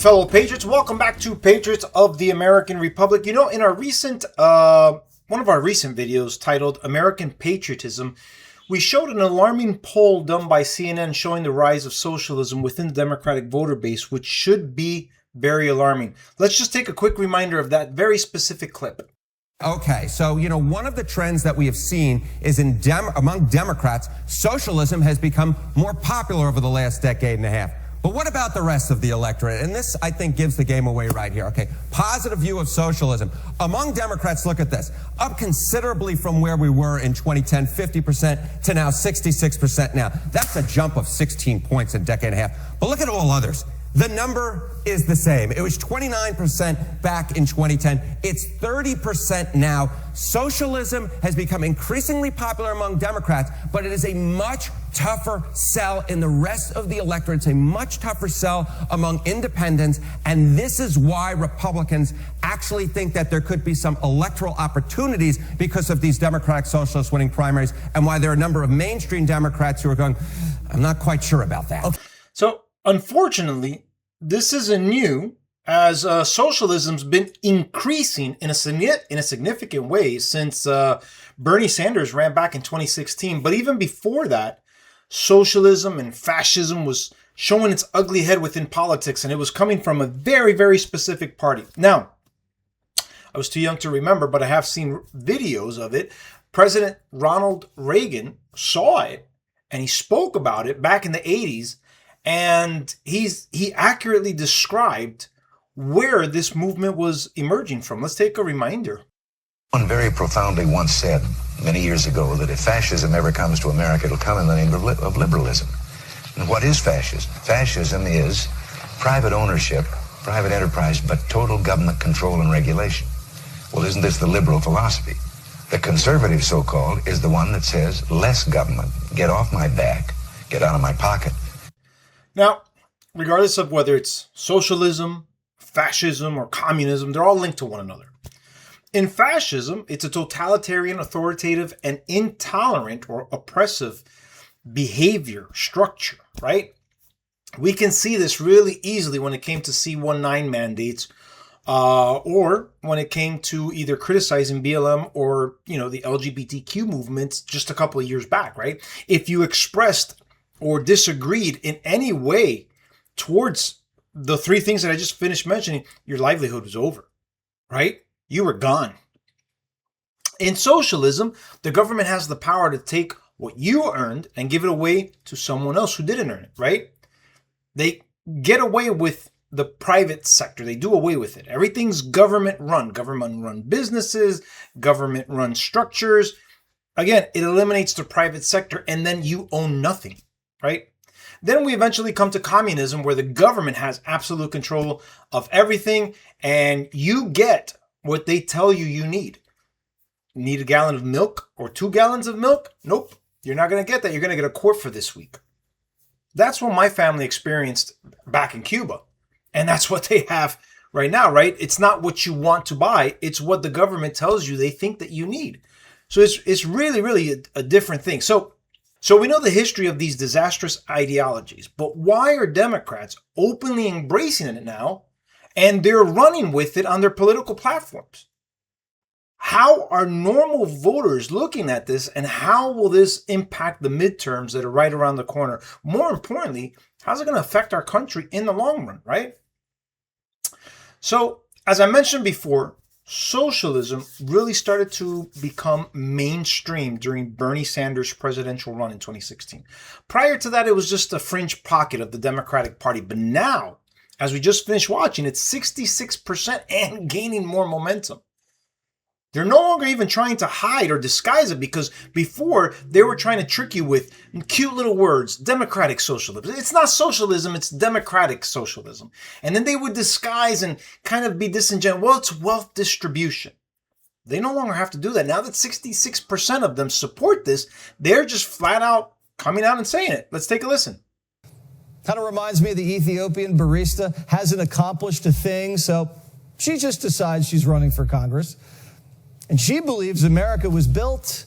fellow Patriots. Welcome back to Patriots of the American Republic. You know, in our recent, one of our recent videos titled American Patriotism, we showed an alarming poll done by CNN showing the rise of socialism within the Democratic voter base, which should be very alarming. Let's just take a quick reminder of that very specific clip. Okay, so, you know, one of the trends that we have seen is among Democrats, socialism has become more popular over the last decade and a half. But what about the rest of the electorate? And this, I think, gives the game away right here. Okay, positive view of socialism. Among Democrats, look at this. Up considerably from where we were in 2010, 50% to now 66% now. That's a jump of 16 points in a decade and a half. But look at all others. The number is the same. It was 29% back in 2010. It's 30% now. Socialism has become increasingly popular among Democrats, but it is a much tougher sell in the rest of the electorate. It's a much tougher sell among independents, and this is why Republicans actually think that there could be some electoral opportunities because of these Democratic Socialist winning primaries, and why there are a number of mainstream Democrats who are going, I'm not quite sure about that. Okay. So, unfortunately, this isn't new, as socialism's been increasing in a significant way since Bernie Sanders ran back in 2016. But even before that, socialism and fascism was showing its ugly head within politics, and it was coming from a very, very specific party. Now, I was too young to remember, but I have seen videos of it. President Ronald Reagan saw it, and he spoke about it back in the 80s. And he accurately described where this movement was emerging from. Let's take a reminder. One very profoundly once said many years ago that if fascism ever comes to America, it'll come in the name of liberalism. And what is fascism? Fascism is private ownership, private enterprise, but total government control and regulation. Well, isn't this the liberal philosophy? The conservative, so-called, is the one that says less government, get off my back, get out of my pocket. Now, regardless of whether it's socialism, fascism, or communism, they're all linked to one another. In fascism, it's a totalitarian, authoritative, and intolerant or oppressive behavior structure, right? We can see this really easily when it came to C-19 mandates, or when it came to either criticizing BLM or, you know, the LGBTQ movements just a couple of years back, right? If you expressed or disagreed in any way towards the three things that I just finished mentioning, your livelihood was over, right? You were gone. In socialism, the government has the power to take what you earned and give it away to someone else who didn't earn it, right? They get away with the private sector. They do away with it. Everything's government run businesses, government run structures. Again, it eliminates the private sector, and then you own nothing. Right? Then we eventually come to communism, where the government has absolute control of everything, and you get what they tell you you need. Need a gallon of milk or 2 gallons of milk? Nope. You're not going to get that. You're going to get a quart for this week. That's what my family experienced back in Cuba. And that's what they have right now, right? It's not what you want to buy. It's what the government tells you they think that you need. So it's really, really a different thing. So we know the history of these disastrous ideologies, but why are Democrats openly embracing it now, and they're running with it on their political platforms? How are normal voters looking at this, and how will this impact the midterms that are right around the corner? More importantly, how's it going to affect our country in the long run, right? So, as I mentioned before, socialism really started to become mainstream during Bernie Sanders' presidential run in 2016. Prior to that, it was just a fringe pocket of the Democratic Party. But now, as we just finished watching, it's 66% and gaining more momentum. They're no longer even trying to hide or disguise it, because before they were trying to trick you with cute little words, democratic socialism. It's not socialism, it's democratic socialism. And then they would disguise and kind of be disingenuous. Well, it's wealth distribution. They no longer have to do that. Now that 66% of them support this, they're just flat out coming out and saying it. Let's take a listen. Kind of reminds me of the Ethiopian barista, hasn't accomplished a thing, so she just decides she's running for Congress. And she believes America was built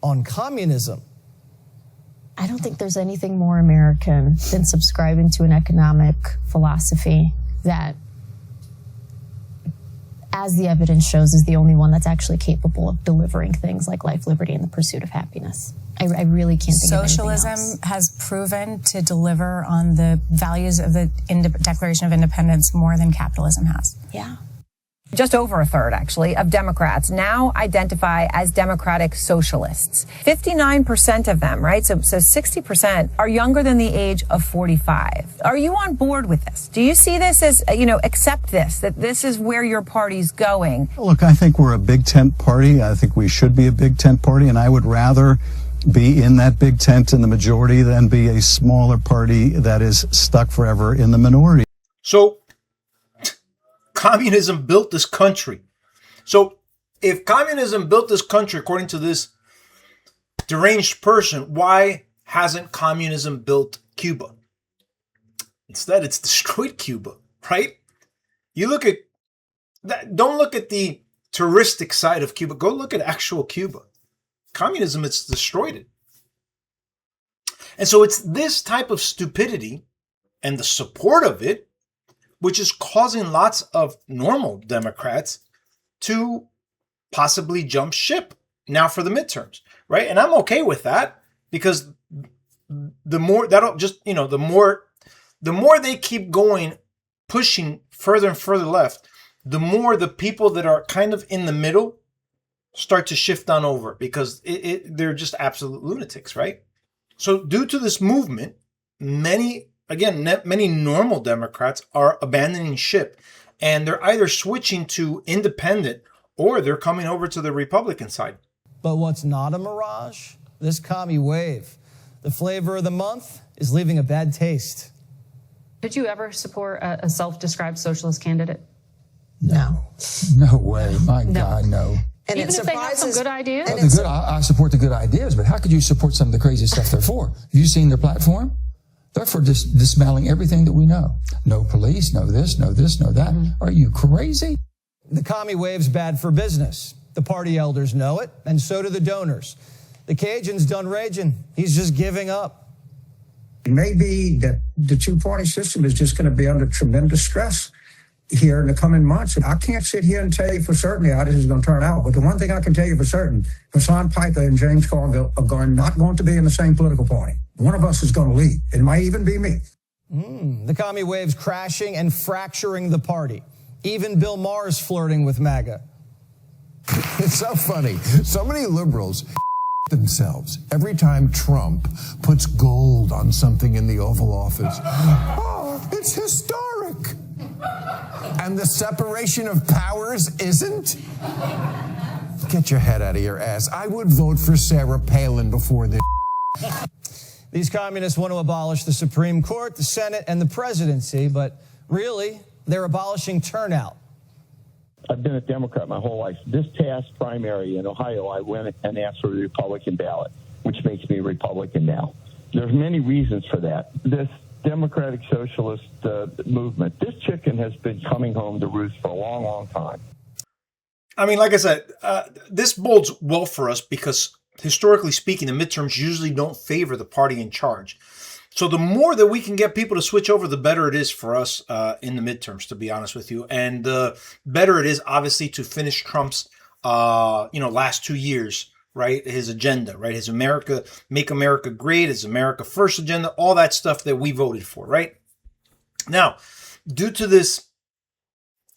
on communism. I don't think there's anything more American than subscribing to an economic philosophy that, as the evidence shows, is the only one that's actually capable of delivering things like life, liberty, and the pursuit of happiness. I really can't think of anything else. Socialism has proven to deliver on the values of the Declaration of Independence more than capitalism has. Yeah. Just over a third, actually, of Democrats now identify as democratic socialists. 59% of them, right? So 60% are younger than the age of 45. Are you on board with this? Do you see this as, accept this, that this is where your party's going? Look, I think we're a big tent party. I think we should be a big tent party, and I would rather be in that big tent in the majority than be a smaller party that is stuck forever in the minority. So, communism built this country. So, if communism built this country, according to this deranged person, why hasn't communism built Cuba? Instead, it's destroyed Cuba, right? You look at that, don't look at the touristic side of Cuba. Go look at actual Cuba. Communism, it's destroyed it. And so it's this type of stupidity and the support of it which is causing lots of normal Democrats to possibly jump ship now for the midterms, right? And I'm okay with that, because the more that'll just, the more they keep going, pushing further and further left, the more the people that are kind of in the middle start to shift on over, because they're just absolute lunatics, right? So due to this movement, many normal Democrats are abandoning ship, and they're either switching to independent or they're coming over to the Republican side. But what's not a mirage? This commie wave. The flavor of the month is leaving a bad taste. Did you ever support a self-described socialist candidate? No. No way. My God, no. And even if they have some good ideas? I support the good ideas, but how could you support some of the crazy stuff they're for? Have you seen their platform? They're for dismantling everything that we know. No police, no this, no this, no that. Are you crazy? The commie wave's bad for business. The party elders know it, and so do the donors. The Cajun's done raging. He's just giving up. It may be that the two-party system is just going to be under tremendous stress here in the coming months. I can't sit here and tell you for certain how this is going to turn out, but the one thing I can tell you for certain, Hassan Piker and James Carville are not going to be in the same political party. One of us is going to leave. It might even be me. The commie wave's crashing and fracturing the party. Even Bill Maher's flirting with MAGA. It's so funny. So many liberals themselves every time Trump puts gold on something in the Oval Office. Oh, it's historic. And the separation of powers isn't? Get your head out of your ass. I would vote for Sarah Palin before this. These communists want to abolish the Supreme Court, the Senate, and the presidency, but really, they're abolishing turnout. I've been a Democrat my whole life. This past primary in Ohio, I went and asked for the Republican ballot, which makes me a Republican now. There's many reasons for that. This democratic socialist movement, this chicken has been coming home to roost for a long, long time. I mean, like I said, this bodes well for us because historically speaking, the midterms usually don't favor the party in charge. So the more that we can get people to switch over, the better it is for us in the midterms, to be honest with you. And the better it is, obviously, to finish Trump's, last 2 years, right? His agenda, right? His Make America Great, his America First agenda, all that stuff that we voted for, right? Now, due to this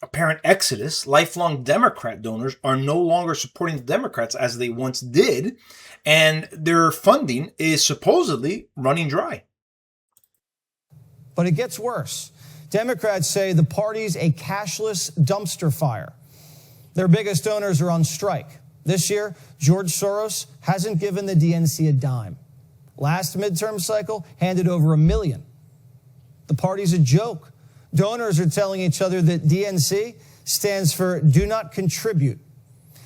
apparent exodus, lifelong Democrat donors are no longer supporting the Democrats as they once did, and their funding is supposedly running dry. But it gets worse. Democrats say the party's a cashless dumpster fire. Their biggest donors are on strike. This year, George Soros hasn't given the DNC a dime. Last midterm cycle handed over $1 million. The party's a joke. Donors are telling each other that DNC stands for Do Not Contribute.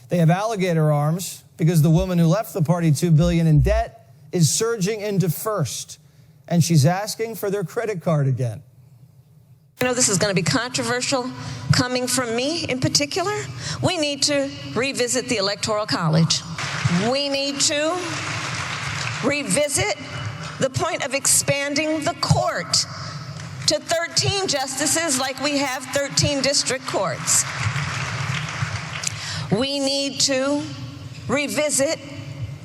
They have alligator arms because the woman who left the party $2 billion in debt is surging into first, and she's asking for their credit card again. I know this is going to be controversial coming from me in particular. We need to revisit the Electoral College. We need to revisit the point of expanding the court to 13 justices like we have 13 district courts. We need to revisit,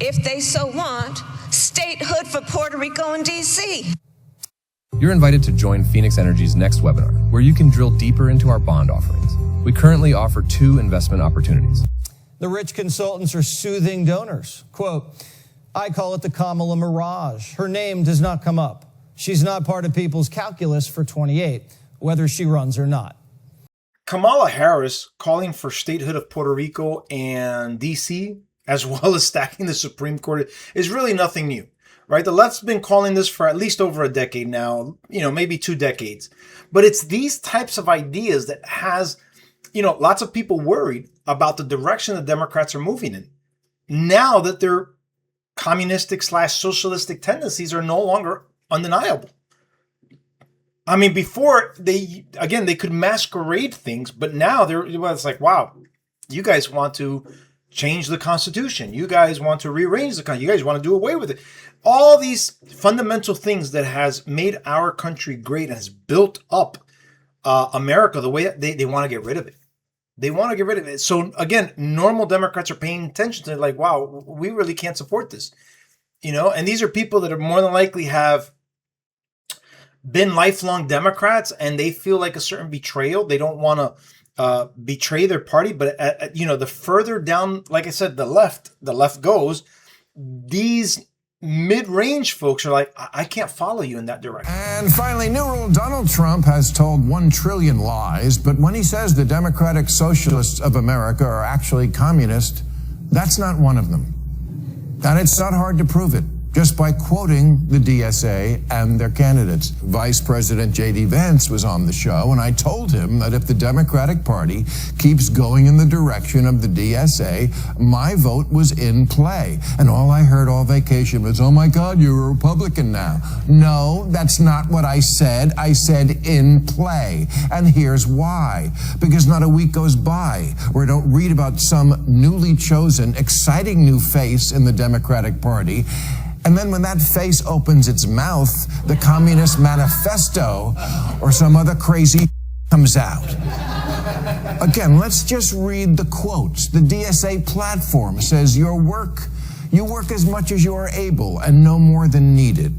if they so want, statehood for Puerto Rico and D.C. You're invited to join Phoenix Energy's next webinar, where you can drill deeper into our bond offerings. We currently offer 2 investment opportunities. The rich consultants are soothing donors. Quote, I call it the Kamala mirage. Her name does not come up. She's not part of people's calculus for 28, whether she runs or not. Kamala Harris calling for statehood of Puerto Rico and D.C., as well as stacking the Supreme Court, is really nothing new, right? The left's been calling this for at least over a decade now, maybe 2 decades. But it's these types of ideas that has, lots of people worried about the direction the Democrats are moving in. Now that their communistic / socialistic tendencies are no longer undeniable. I mean, before they could masquerade things, but now it's like, wow, you guys want to change the Constitution. You guys want to rearrange the Constitution. You guys want to do away with it. All these fundamental things that has made our country great and has built up America the way they want to get rid of it. They want to get rid of it. So again, normal Democrats are paying attention to it, like, wow, we really can't support this. And these are people that are more than likely have been lifelong Democrats, and they feel like a certain betrayal. They don't want to betray their party. But the further down, like I said, the left goes, these mid-range folks are like, I can't follow you in that direction. And finally, new rule: Donald Trump has told 1 trillion lies, but when he says the Democratic Socialists of America are actually communist, that's not one of them. And it's not hard to prove it, just by quoting the DSA and their candidates. Vice President J.D. Vance was on the show, and I told him that if the Democratic Party keeps going in the direction of the DSA, my vote was in play. And all I heard all vacation was, oh my God, you're a Republican now. No, that's not what I said. I said in play. And here's why. Because not a week goes by where I don't read about some newly chosen, exciting new face in the Democratic Party. And then when that face opens its mouth, the Communist Manifesto or some other crazy comes out. Again, let's just read the quotes. The DSA platform says you work as much as you are able and no more than needed.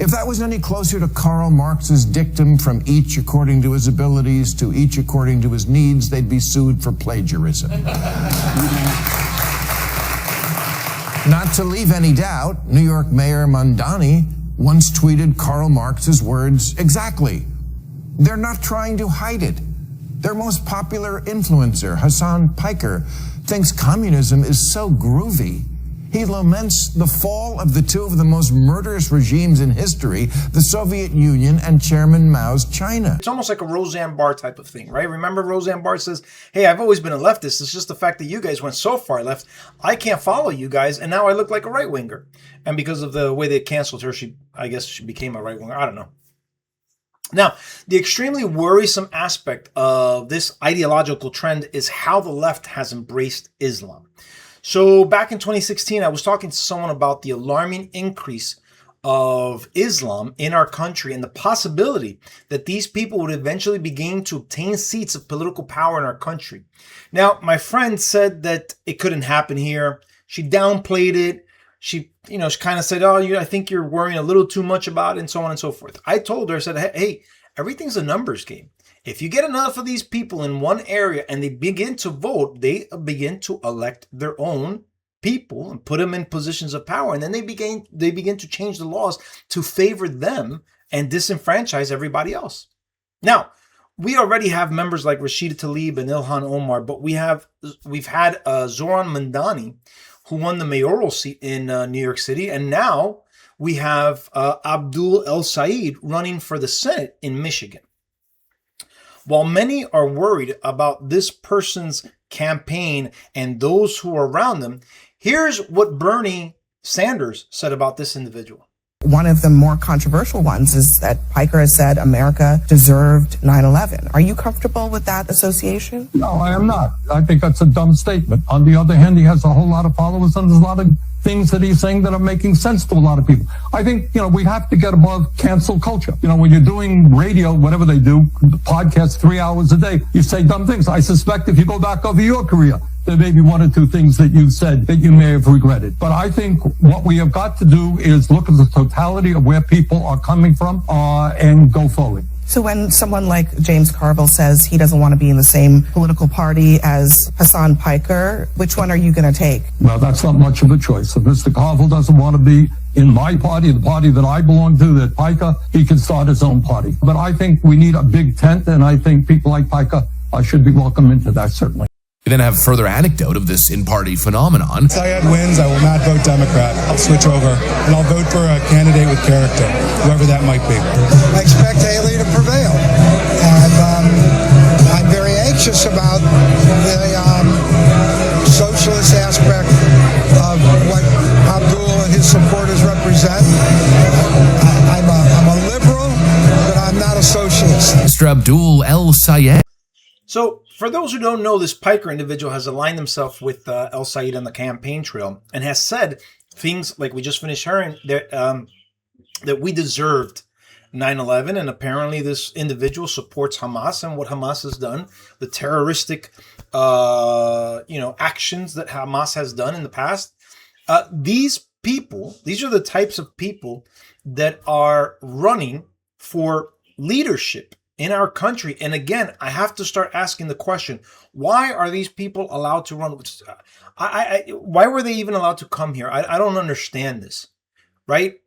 If that was any closer to Karl Marx's dictum, from each according to his abilities to each according to his needs, they'd be sued for plagiarism. Not to leave any doubt, New York Mayor Mondani once tweeted Karl Marx's words exactly. They're not trying to hide it. Their most popular influencer, Hassan Piker, thinks communism is so groovy. He laments the fall of the 2 of the most murderous regimes in history, the Soviet Union and Chairman Mao's China. It's almost like a Roseanne Barr type of thing, right? Remember Roseanne Barr says, hey, I've always been a leftist. It's just the fact that you guys went so far left, I can't follow you guys, and now I look like a right-winger. And because of the way they canceled her, I guess she became a right-winger. I don't know. Now, the extremely worrisome aspect of this ideological trend is how the left has embraced Islam. So back in 2016, I was talking to someone about the alarming increase of Islam in our country and the possibility that these people would eventually begin to obtain seats of political power in our country. Now, my friend said that it couldn't happen here. She downplayed it. She kind of said, oh, I think you're worrying a little too much about it, and so on and so forth. I told her, I said, hey, everything's a numbers game. If you get enough of these people in one area and they begin to vote, they begin to elect their own people and put them in positions of power. And then they begin to change the laws to favor them and disenfranchise everybody else. Now, we already have members like Rashida Tlaib and Ilhan Omar, but we've had Zoran Mandani, who won the mayoral seat in New York City. And now we have Abdul El Sayed running for the Senate in Michigan. While many are worried about this person's campaign and those who are around them, here's what Bernie Sanders said about this individual. One of the more controversial ones is that Piker has said America deserved 9/11. Are you comfortable with that association? No, I am not. I think that's a dumb statement. On the other hand, he has a whole lot of followers and there's a lot of things that he's saying that are making sense to a lot of people. I think, we have to get above cancel culture. When you're doing radio, whatever they do, podcasts 3 hours a day, you say dumb things. I suspect if you go back over your career, there may be one or two things that you said that you may have regretted. But I think what we have got to do is look at the totality of where people are coming from and go forward. So when someone like James Carville says he doesn't want to be in the same political party as Hassan Piker, which one are you going to take? Well, that's not much of a choice. If Mr. Carville doesn't want to be in my party, the party that I belong to, that Piker, he can start his own party. But I think we need a big tent, and I think people like Piker should be welcome into that, certainly. We then have further anecdote of this in-party phenomenon. If Syed wins, I will not vote Democrat. I'll switch over, and I'll vote for a candidate with character, whoever that might be. I expect Haley to prevail, and I'm very anxious about the socialist aspect of what Abdul and his supporters represent. I'm a liberal, but I'm not a socialist. Mr. Abdul El Sayed. So, for those who don't know, this Piker individual has aligned himself with El Sayed on the campaign trail and has said things like we just finished hearing that we deserved 9/11, and apparently this individual supports Hamas and what Hamas has done, the terroristic, actions that Hamas has done in the past. These are the types of people that are running for leadership in our country. And again, I have to start asking the question, why are these people allowed to run? Why were they even allowed to come here? I don't understand this, right?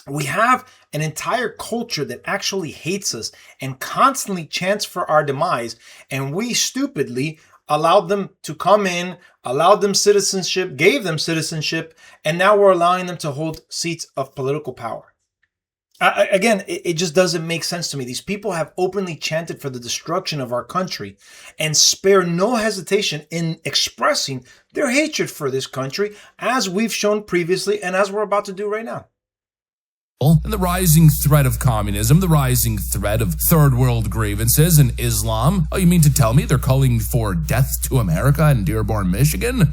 We have an entire culture that actually hates us and constantly chants for our demise. And we stupidly allowed them to come in, allowed them citizenship, gave them citizenship, and now we're allowing them to hold seats of political power. Again, it just doesn't make sense to me. These people have openly chanted for the destruction of our country and spare no hesitation in expressing their hatred for this country, as we've shown previously and as we're about to do right now. And the rising threat of communism, the rising threat of third world grievances and Islam. Oh, you mean to tell me they're calling for death to America in Dearborn, Michigan?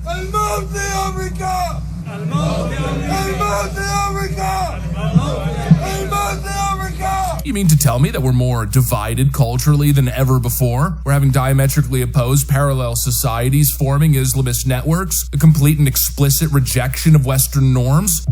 You mean to tell me that we're more divided culturally than ever before? We're having diametrically opposed parallel societies forming Islamist networks, a complete and explicit rejection of Western norms?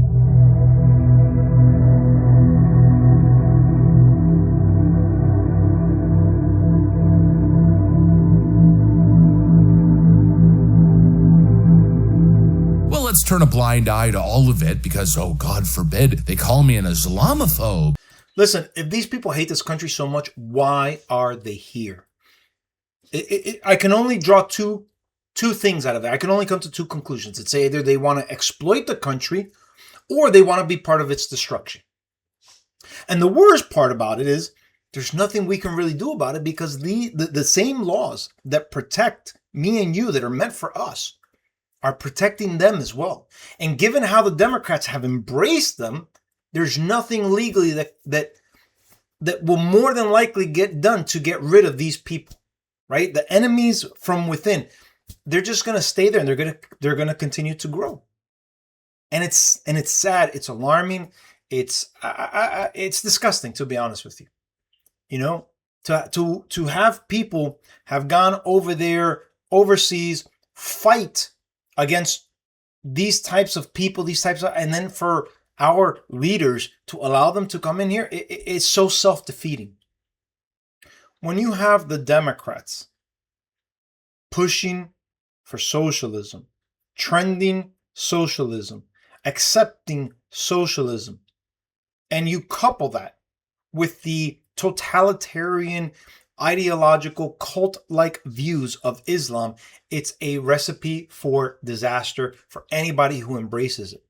Let's turn a blind eye to all of it because, oh, God forbid, they call me an Islamophobe. Listen, if these people hate this country so much, why are they here? I can only draw two things out of it. I can only come to two conclusions. It's either they want to exploit the country or they want to be part of its destruction. And the worst part about it is there's nothing we can really do about it because the same laws that protect me and you that are meant for us are protecting them as well. And given how the Democrats have embraced them, there's nothing legally that will more than likely get done to get rid of these people, right? The enemies from within, they're just going to stay there and they're going to continue to grow. And it's sad, it's alarming, it's disgusting, to be honest with you. You know, to have people have gone over there overseas, fight against these types of people, and then for our leaders to allow them to come in here, it's so self-defeating. When you have the Democrats pushing for socialism, trending socialism, accepting socialism, and you couple that with the totalitarian ideological cult-like views of Islam, it's a recipe for disaster for anybody who embraces it.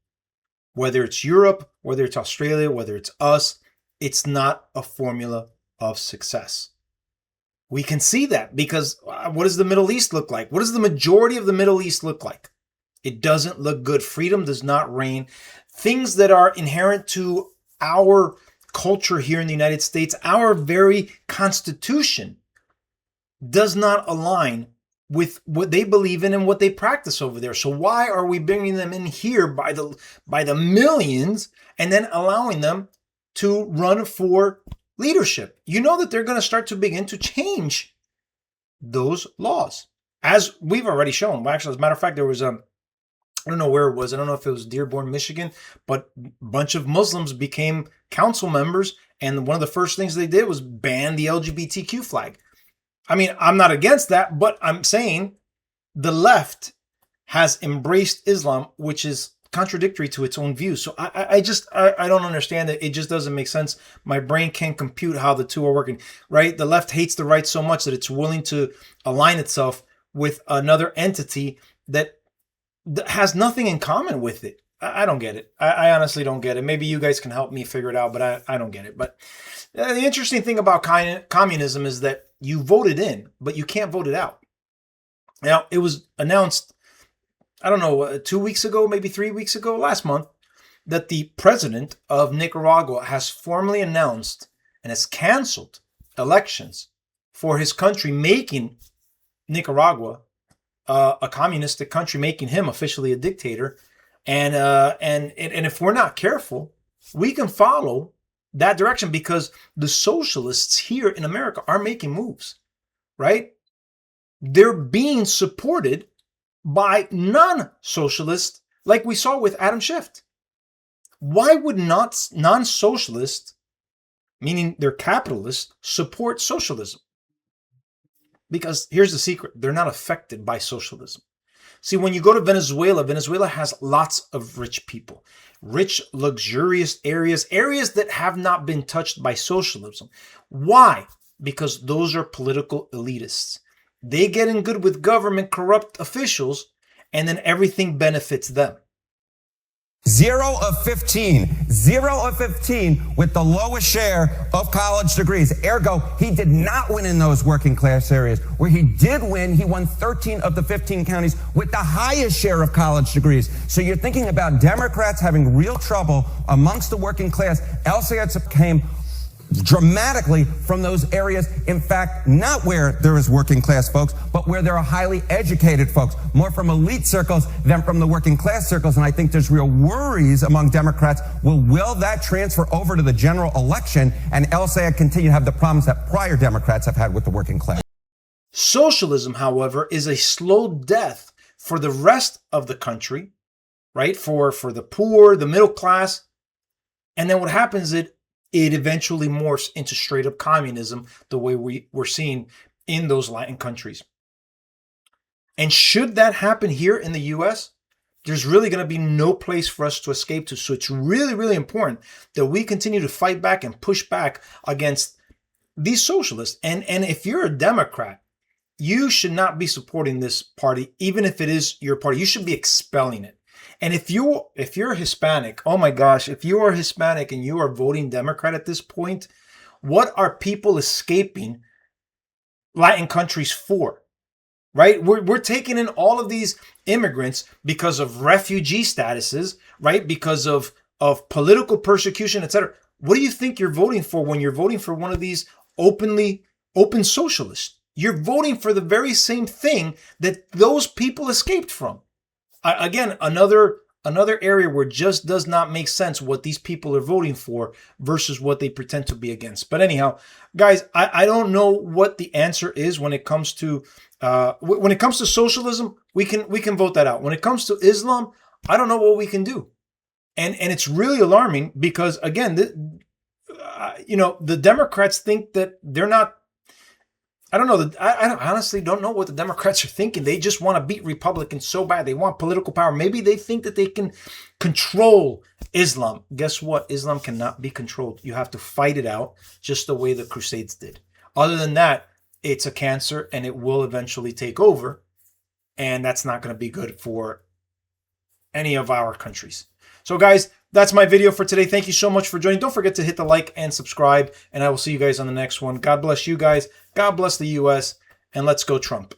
Whether it's Europe, whether it's Australia, whether it's us, it's not a formula of success. We can see that because what does the Middle East look like? What does the majority of the Middle East look like? It doesn't look good. Freedom does not reign. Things that are inherent to our culture here in the United States, our very Constitution does not align with what they believe in and what they practice over there. So why are we bringing them in here by the millions and then allowing them to run for leadership? You know that they're going to start to begin to change those laws, as we've already shown. Well, actually, as a matter of fact, there was I don't know where it was. I don't know if it was Dearborn, Michigan, but a bunch of Muslims became council members, and one of the first things they did was ban the LGBTQ flag. I mean, I'm not against that, but I'm saying the left has embraced Islam, which is contradictory to its own views. So I don't understand it. It just doesn't make sense. My brain can't compute how the two are working, right? The left hates the right so much that it's willing to align itself with another entity that has nothing in common with it. I don't get it. I honestly don't get it. Maybe you guys can help me figure it out, but I don't get it. But the interesting thing about communism is that you vote it in, but you can't vote it out. Now, it was announced, I don't know, 2 weeks ago, maybe 3 weeks ago, last month, that the president of Nicaragua has formally announced and has canceled elections for his country, making Nicaragua a communistic country, making him officially a dictator. And if we're not careful, we can follow that direction, because the socialists here in America are making moves, right? They're being supported by non-socialists, like we saw with Adam Schiff. Why would not non-socialists, meaning they're capitalists, support socialism? Because here's the secret: they're not affected by socialism. See, when you go to Venezuela, Venezuela has lots of rich people, rich, luxurious areas that have not been touched by socialism. Why? Because those are political elitists. They get in good with government corrupt officials, and then everything benefits them. 0 of 15. 0 of 15 with the lowest share of college degrees. Ergo, he did not win in those working class areas. Where he did win, he won 13 of the 15 counties with the highest share of college degrees. So you're thinking about Democrats having real trouble amongst the working class. El Sayed came dramatically from those areas. In fact, not where there is working class folks, but where there are highly educated folks, more from elite circles than from the working class circles. And I think there's real worries among Democrats. Will that transfer over to the general election, and El Sayed continue to have the problems that prior Democrats have had with the working class? Socialism, however, is a slow death for the rest of the country, right? For the poor, the middle class. And then what happens is it eventually morphs into straight up communism, the way we're seeing in those Latin countries. And should that happen here in the US, there's really going to be no place for us to escape to. So it's really, really important that we continue to fight back and push back against these socialists. And if you're a Democrat, you should not be supporting this party, even if it is your party. You should be expelling it. And if you're Hispanic, oh my gosh, if you are Hispanic and you are voting Democrat at this point, what are people escaping Latin countries for? Right? We're taking in all of these immigrants because of refugee statuses, right? Because of political persecution, etc. What do you think you're voting for when you're voting for one of these open socialists? You're voting for the very same thing that those people escaped from. Again, another area where it just does not make sense what these people are voting for versus what they pretend to be against. But anyhow, guys, I don't know what the answer is when it comes to socialism. We can vote that out. When it comes to Islam, I don't know what we can do, and it's really alarming because again, the Democrats think that they're not. I don't know. I honestly don't know what the Democrats are thinking. They just want to beat Republicans so bad. They want political power. Maybe they think that they can control Islam. Guess what? Islam cannot be controlled. You have to fight it out just the way the Crusades did. Other than that, it's a cancer and it will eventually take over. And that's not going to be good for any of our countries. So guys, that's my video for today. Thank you so much for joining. Don't forget to hit the like and subscribe, and I will see you guys on the next one. God bless you guys. God bless the US, and let's go Trump.